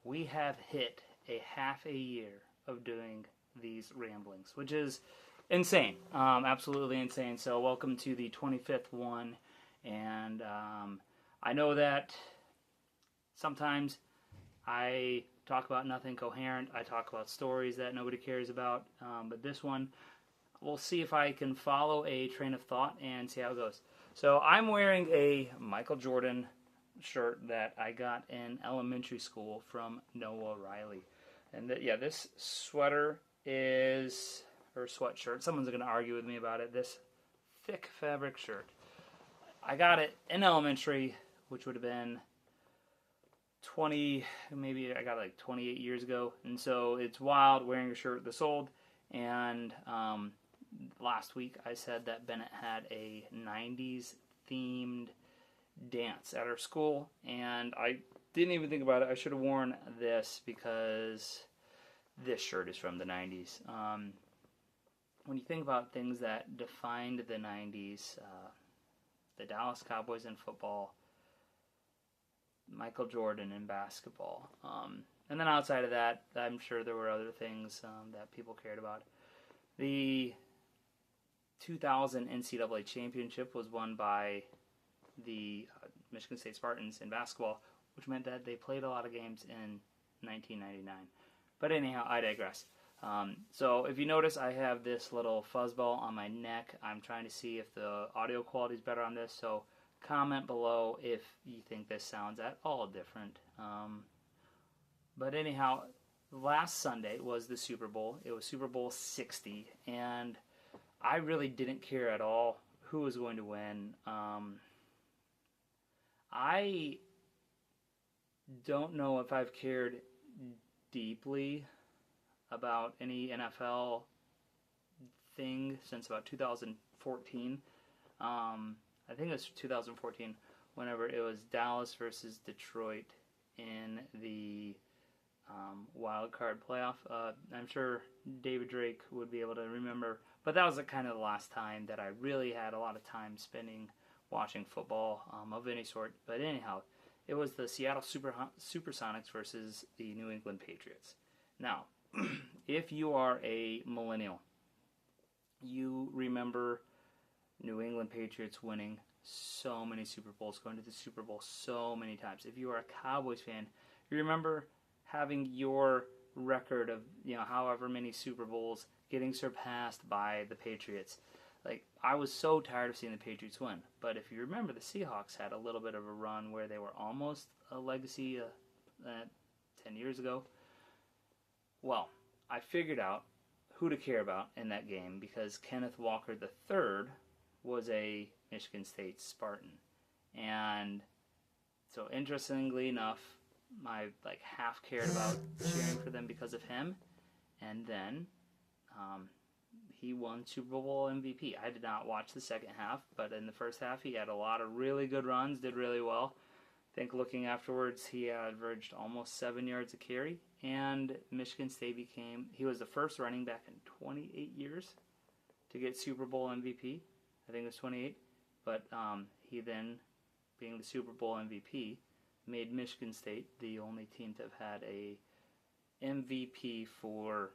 we have hit a half a year of doing these ramblings, which is insane, absolutely insane. So welcome to the 25th one, and I know that sometimes I talk about nothing coherent. I talk about stories that nobody cares about, but this one, we'll see if I can follow a train of thought and see how it goes. So I'm wearing a Michael Jordan shirt that I got in elementary school from Noah Riley. And this sweater is, or sweatshirt, someone's going to argue with me about it, this thick fabric shirt. I got it in elementary, which would have been 20, maybe I got it like 28 years ago. And so it's wild wearing a shirt this old. And last week I said that Bennett had a 90s themed dance at our school, and I didn't even think about it. I should have worn this because this shirt is from the 90s. When you think about things that defined the 90s, the Dallas Cowboys in football, Michael Jordan in basketball, and then outside of that, I'm sure there were other things that people cared about. The 2000 NCAA championship was won by the Michigan State Spartans in basketball, which meant that they played a lot of games in 1999. But anyhow, I digress. So if you notice, I have this little fuzzball on my neck. I'm trying to see if the audio quality is better on this, so comment below if you think this sounds at all different. But anyhow, last Sunday was the Super Bowl. It was Super Bowl 60, and I really didn't care at all who was going to win. I don't know if I've cared deeply about any NFL thing since about 2014. I think it was 2014 whenever it was Dallas versus Detroit in the wild card playoff. I'm sure David Drake would be able to remember, but that was kind of the last time that I really had a lot of time spending watching football of any sort. But anyhow, it was the Seattle Supersonics versus the New England Patriots. Now, if you are a millennial, you remember New England Patriots winning so many Super Bowls, going to the Super Bowl so many times. If you are a Cowboys fan, you remember having your record of however many Super Bowls getting surpassed by the Patriots. Like, I was so tired of seeing the Patriots win. But if you remember, the Seahawks had a little bit of a run where they were almost a legacy 10 years ago. Well, I figured out who to care about in that game because Kenneth Walker III was a Michigan State Spartan. And so interestingly enough, I half cared about cheering for them because of him. And then he won Super Bowl MVP. I did not watch the second half, but in the first half he had a lot of really good runs, did really well. I think looking afterwards, he averaged almost 7 yards a carry, and Michigan State he was the first running back in 28 years to get Super Bowl MVP. I think it was 28, but he then, being the Super Bowl MVP, made Michigan State the only team to have had a MVP for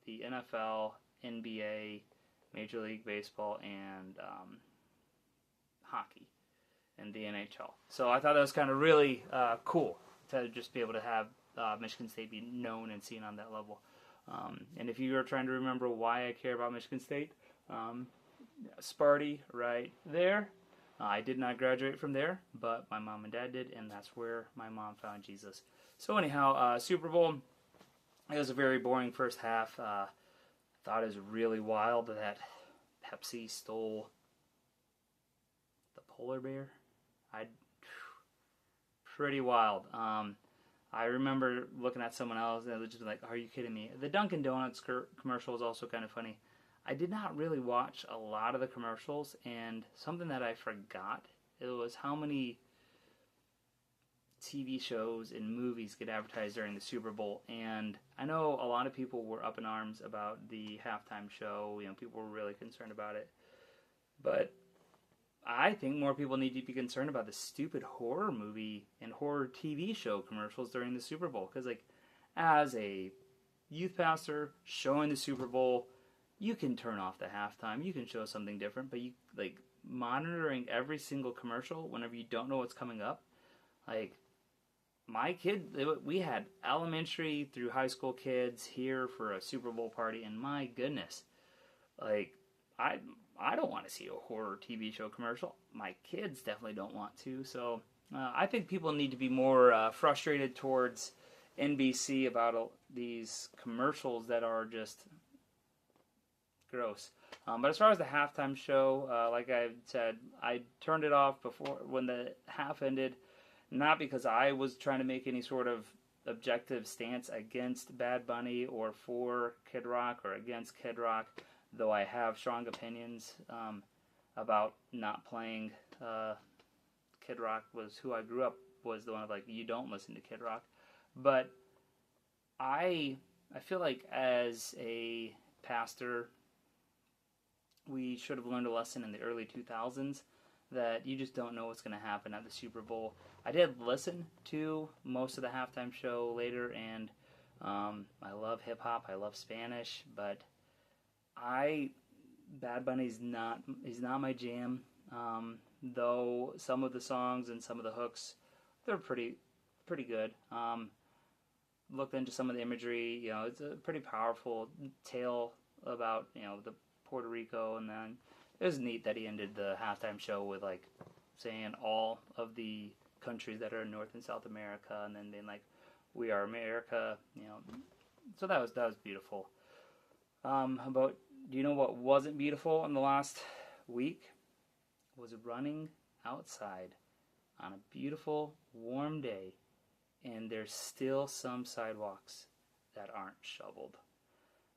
the NFL, NBA, Major League Baseball, and hockey, and the NHL. So I thought that was kind of really cool to just be able to have Michigan State be known and seen on that level. And if you are trying to remember why I care about Michigan State, Sparty right there. I did not graduate from there, but my mom and dad did, and that's where my mom found Jesus. So anyhow, Super Bowl, it was a very boring first half. Thought it was really wild that Pepsi stole the polar bear. Pretty wild. I remember looking at someone else and it was just like, are you kidding me? The Dunkin' Donuts commercial was also kind of funny. I did not really watch a lot of the commercials, and something that I forgot, it was how many TV shows and movies get advertised during the Super Bowl. And I know a lot of people were up in arms about the halftime show. People were really concerned about it. But I think more people need to be concerned about the stupid horror movie and horror TV show commercials during the Super Bowl. Because, like, as a youth pastor showing the Super Bowl, you can turn off the halftime. You can show something different. But, you like, monitoring every single commercial whenever you don't know what's coming up. Like, my kid, we had elementary through high school kids here for a Super Bowl party. And my goodness, like, I don't want to see a horror TV show commercial. My kids definitely don't want to. So I think people need to be more frustrated towards NBC about these commercials that are just gross. But as far as the halftime show, like I said, I turned it off before when the half ended, not because I was trying to make any sort of objective stance against Bad Bunny or for Kid Rock or against Kid Rock, though I have strong opinions about not playing. Kid Rock was who I grew up, was the one of like, you don't listen to Kid Rock. But I feel like as a pastor, we should have learned a lesson in the early 2000s that you just don't know what's going to happen at the Super Bowl. I did listen to most of the halftime show later, and I love hip-hop, I love Spanish, but Bad Bunny's he's not my jam. Though some of the songs and some of the hooks, they're pretty good. Looked into some of the imagery, it's a pretty powerful tale about, the Puerto Rico, and then it was neat that he ended the halftime show with like saying all of the countries that are in North and South America, and then being like, "We are America," So that was beautiful. But do you know what wasn't beautiful in the last week? Was running outside on a beautiful, warm day, and there's still some sidewalks that aren't shoveled.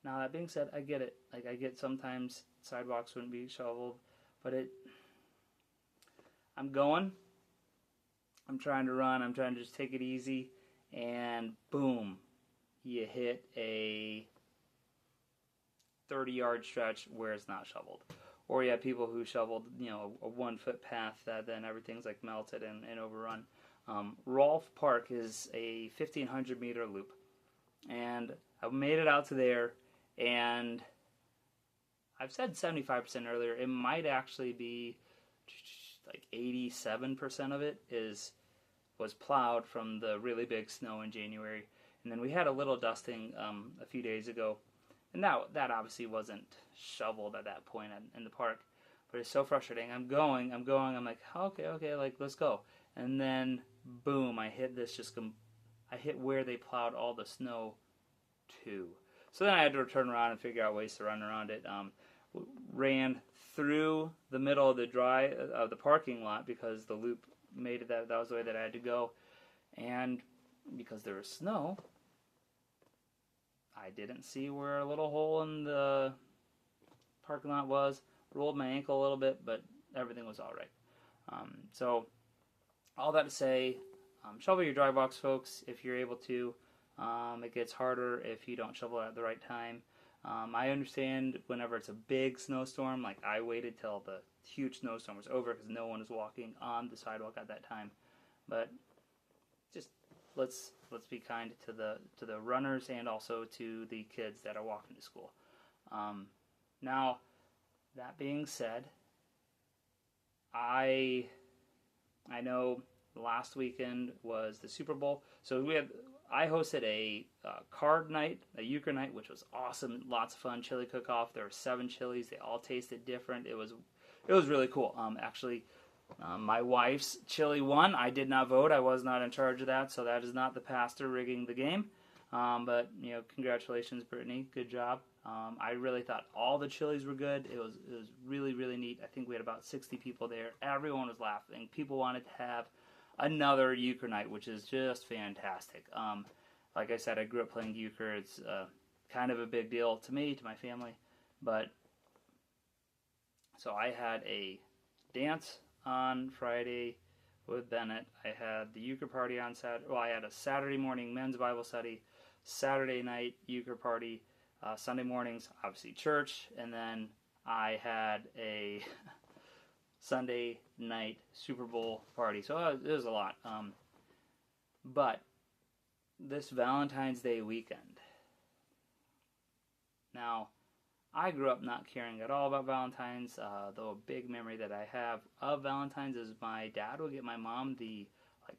Now, that being said, I get it. Like, I get sometimes sidewalks wouldn't be shoveled, but I'm trying to run, I'm trying to just take it easy, and boom, you hit a 30-yard stretch where it's not shoveled. Or you have people who shoveled, a 1-foot path that then everything's like melted and overrun. Rolfe Park is a 1,500-meter loop. And I made it out to there, and I've said 75% earlier. It might actually be like 87% of it was plowed from the really big snow in January. And then we had a little dusting a few days ago. And that obviously wasn't shoveled at that point in the park. But it's so frustrating. I'm going. I'm like, okay, like, let's go. And then, boom, I hit I hit where they plowed all the snow to. So then I had to turn around and figure out ways to run around it. Ran through the middle of the parking lot because the loop made it that was the way that I had to go. And because there was snow, I didn't see where a little hole in the parking lot was. Rolled my ankle a little bit, but everything was all right. So all that to say, shovel your dry box, folks, if you're able to. It gets harder if you don't shovel it at the right time. I understand whenever it's a big snowstorm, like I waited till the huge snowstorm was over because no one was walking on the sidewalk at that time. But just let's be kind to the runners and also to the kids that are walking to school. Now, that being said, I know last weekend was the Super Bowl, so I hosted a card night, a euchre night, which was awesome, lots of fun. Chili cook-off. There were 7 chilies. They all tasted different. It was really cool. Actually, my wife's chili won. I did not vote. I was not in charge of that, so that is not the pastor rigging the game. But congratulations, Brittany. Good job. I really thought all the chilies were good. It was really, really neat. I think we had about 60 people there. Everyone was laughing. People wanted to have another euchre night, which is just fantastic. Like I said, I grew up playing euchre. It's kind of a big deal to me, to my family. But so I had a dance on Friday with Bennett. I had the euchre party on Saturday. Well, I had a Saturday morning men's Bible study, Saturday night euchre party, Sunday mornings, obviously church, and then I had a Sunday night Super Bowl party. So it was a lot. But this Valentine's Day weekend. Now, I grew up not caring at all about Valentine's, though a big memory that I have of Valentine's is my dad would get my mom the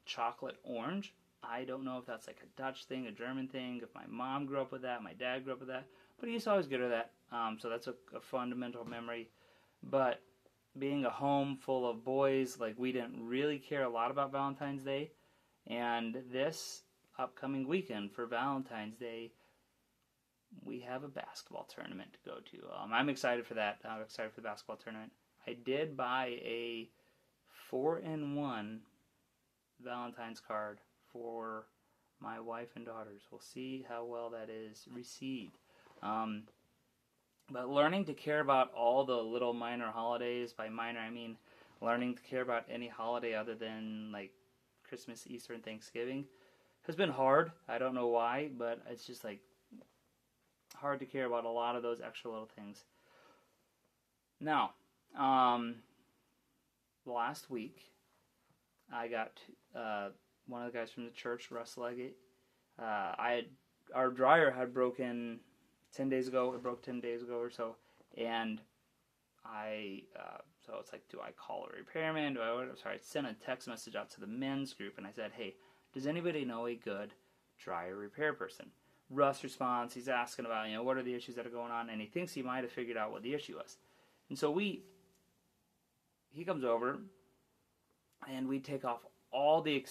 chocolate orange. I don't know if that's like a Dutch thing, a German thing, if my mom grew up with that, my dad grew up with that, but he used to always get her that, so that's a fundamental memory. But being a home full of boys, we didn't really care a lot about Valentine's Day, and this upcoming weekend for Valentine's Day, we have a basketball tournament to go to. I'm excited for that. I'm excited for the basketball tournament. I did buy a 4-in-1 Valentine's card for my wife and daughters. We'll see how well that is received. But learning to care about all the little minor holidays, by minor I mean learning to care about any holiday other than Christmas, Easter, and Thanksgiving, has been hard. I don't know why, but it's just hard to care about a lot of those extra little things. Now, last week, I got one of the guys from the church, Russ Leggett. Our dryer had broken 10 days ago. It broke 10 days ago or so, and so it's do I call a repairman? I sent a text message out to the men's group, and I said, hey, does anybody know a good dryer repair person? Russ responds, he's asking about, what are the issues that are going on, and he thinks he might have figured out what the issue was. And so he comes over, and we take off all the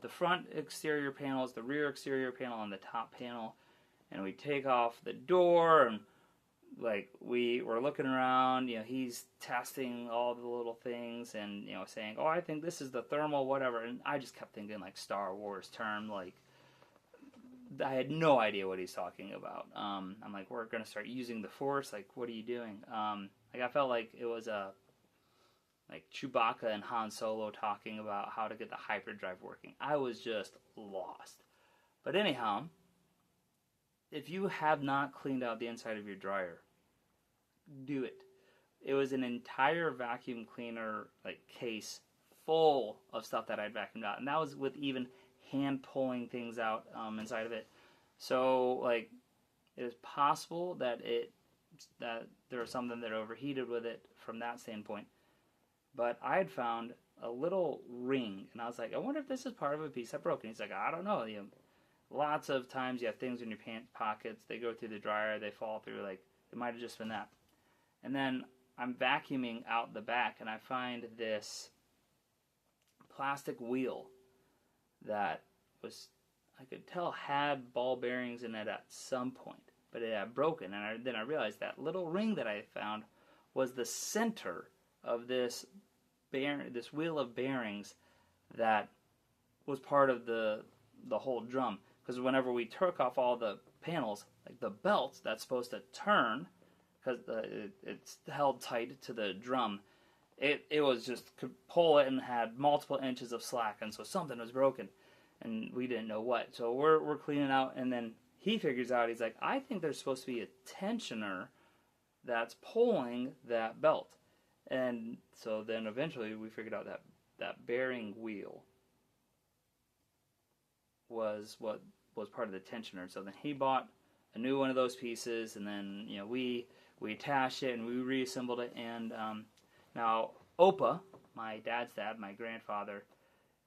front exterior panels, the rear exterior panel, and the top panel, and we take off the door, and we were looking around, he's testing all the little things, and saying, oh, I think this is the thermal whatever, and I just kept thinking Star Wars term, I had no idea what he's talking about. I'm we're going to start using the Force. What are you doing? I felt like it was Chewbacca and Han Solo talking about how to get the hyperdrive working. I was just lost. But anyhow, if you have not cleaned out the inside of your dryer, do it. It was an entire vacuum cleaner case full of stuff that I'd vacuumed out, and that was with even hand pulling things out inside of it. So it is possible that there was something that overheated with it from that standpoint. But I had found a little ring, and I was I wonder if this is part of a piece that broke. And he's I don't know. Lots of times you have things in your pants pockets. They go through the dryer. They fall through. It might have just been that. And then I'm vacuuming out the back, and I find this plastic wheel that was, I could tell, had ball bearings in it at some point, but it had broken. And then I realized that little ring that I found was the center of this wheel of bearings that was part of the whole drum. Because whenever we took off all the panels, the belt that's supposed to turn, because it's held tight to the drum, it was just, could pull it and had multiple inches of slack, and so something was broken, and we didn't know what. So we're cleaning out, and then he figures out, he's I think there's supposed to be a tensioner that's pulling that belt. And so then eventually we figured out that bearing wheel was what was part of the tensioner. So then he bought a new one of those pieces, and then we attached it and we reassembled it. And now Opa, my dad's dad, my grandfather,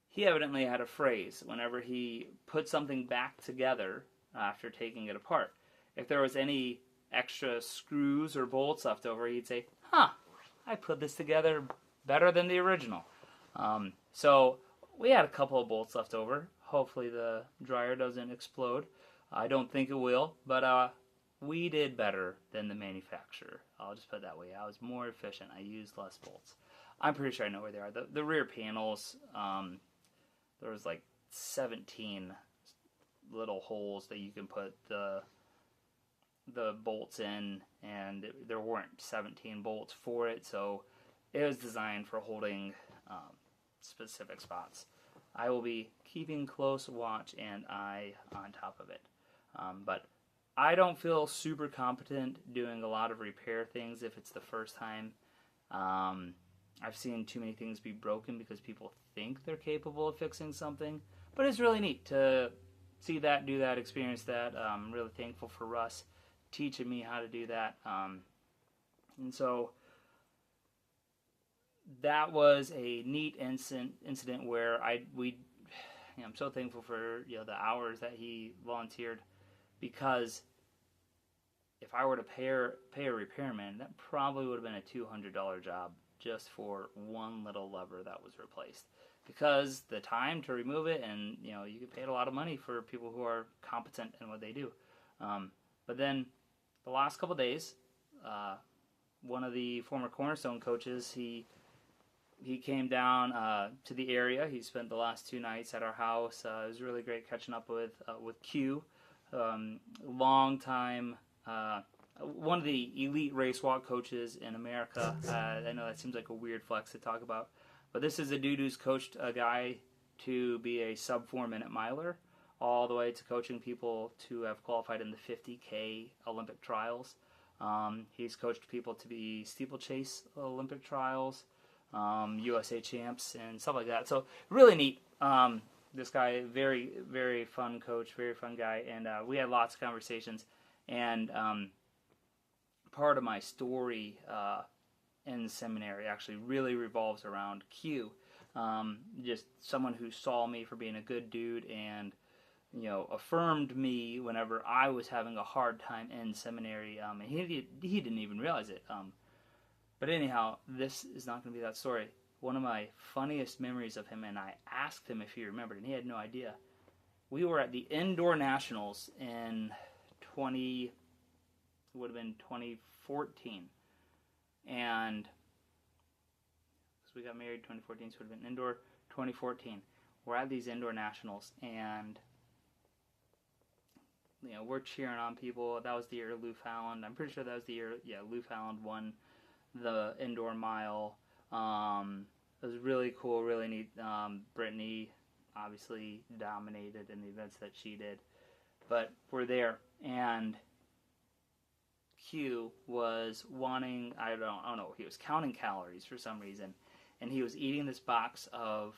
he evidently had a phrase whenever he put something back together after taking it apart. If there was any extra screws or bolts left over, he'd say, I put this together better than the original. So we had a couple of bolts left over. Hopefully the dryer doesn't explode. I don't think it will, but we did better than the manufacturer. I'll just put it that way. I was more efficient. I used less bolts. I'm pretty sure I know where they are. The rear panels, there was 17 little holes that you can put the bolts in, and there weren't 17 bolts for it, so it was designed for holding specific spots. I will be keeping close watch and eye on top of it. But I don't feel super competent doing a lot of repair things if it's the first time. I've seen too many things be broken because people think they're capable of fixing something. But it's really neat to see that, do that, experience that. I'm really thankful for Russ teaching me how to do that. And so that was a neat incident where I'm so thankful for the hours that he volunteered, because if I were to pay a repairman, that probably would have been a $200 job just for one little lever that was replaced. Because the time to remove it, and you get paid a lot of money for people who are competent in what they do. But then the last couple of days, one of the former Cornerstone coaches, he came down to the area. He spent the last 2 nights at our house. It was really great catching up with Q, long time, one of the elite race walk coaches in America. I know that seems like a weird flex to talk about, but this is a dude who's coached a guy to be a sub 4-minute miler, all the way to coaching people to have qualified in the 50K Olympic trials. He's coached people to be steeplechase Olympic trials, USA champs, and stuff like that. So really neat. This guy, very, very fun coach, very fun guy, and we had lots of conversations. And part of my story in seminary actually really revolves around Q. Just someone who saw me for being a good dude and affirmed me whenever I was having a hard time in seminary. And he didn't even realize it. But anyhow, this is not going to be that story. One of my funniest memories of him, and I asked him if he remembered, and he had no idea. We were at the Indoor Nationals in 2014. And because we got married 2014, so it would have been indoor 2014. We're at these Indoor Nationals, and we're cheering on people. That was the year Lou Fallon. I'm pretty sure that was the year, Lou Fallon won the indoor mile. It was really cool, really neat. Brittany obviously dominated in the events that she did. But we're there, and Q was wanting, I don't know, he was counting calories for some reason, and he was eating this box of,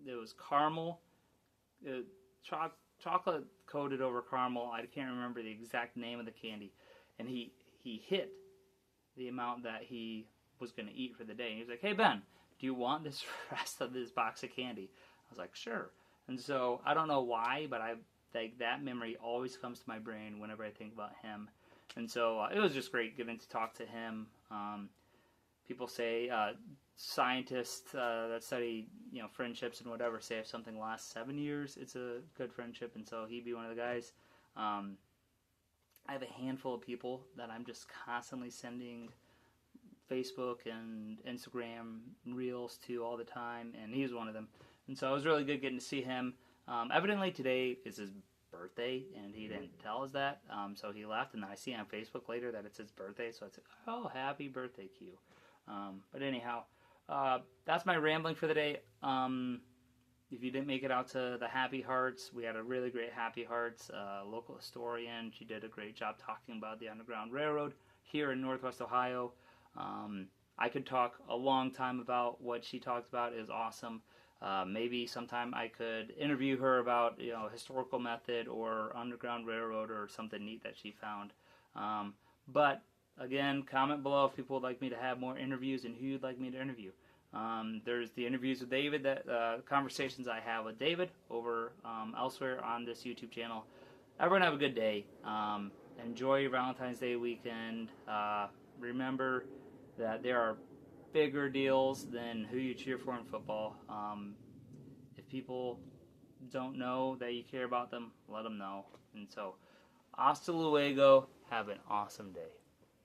it was caramel, chocolate coated over caramel. I can't remember the exact name of the candy, and he hit the amount that he was going to eat for the day. And he was like, "Hey Ben, do you want this rest of this box of candy?" I was like, "Sure." And so I don't know why, but that memory always comes to my brain whenever I think about him. And so it was just great getting to talk to him. People say scientists that study friendships and whatever say if something lasts 7 years, it's a good friendship. And so he'd be one of the guys. I have a handful of people that I'm just constantly sending Facebook and Instagram reels to all the time, and he was one of them. And so it was really good getting to see him. Evidently today is his birthday, and he didn't tell us that, so he left, and then I see on Facebook later that it's his birthday, so it's like, oh, happy birthday, Q. But anyhow, that's my rambling for the day. If you didn't make it out to the Happy Hearts, we had a really great Happy Hearts local historian. She did a great job talking about the Underground Railroad here in Northwest Ohio. I could talk a long time about what she talked about. It was awesome. Maybe sometime I could interview her about historical method or Underground Railroad or something neat that she found. But again, comment below if people would like me to have more interviews and who you'd like me to interview. There's the interviews with David, that conversations I have with David over elsewhere on this YouTube channel. Everyone have a good day. Enjoy your Valentine's Day weekend. Remember that there are bigger deals than who you cheer for in football. If people don't know that you care about them, let them know. And so, hasta luego. Have an awesome day.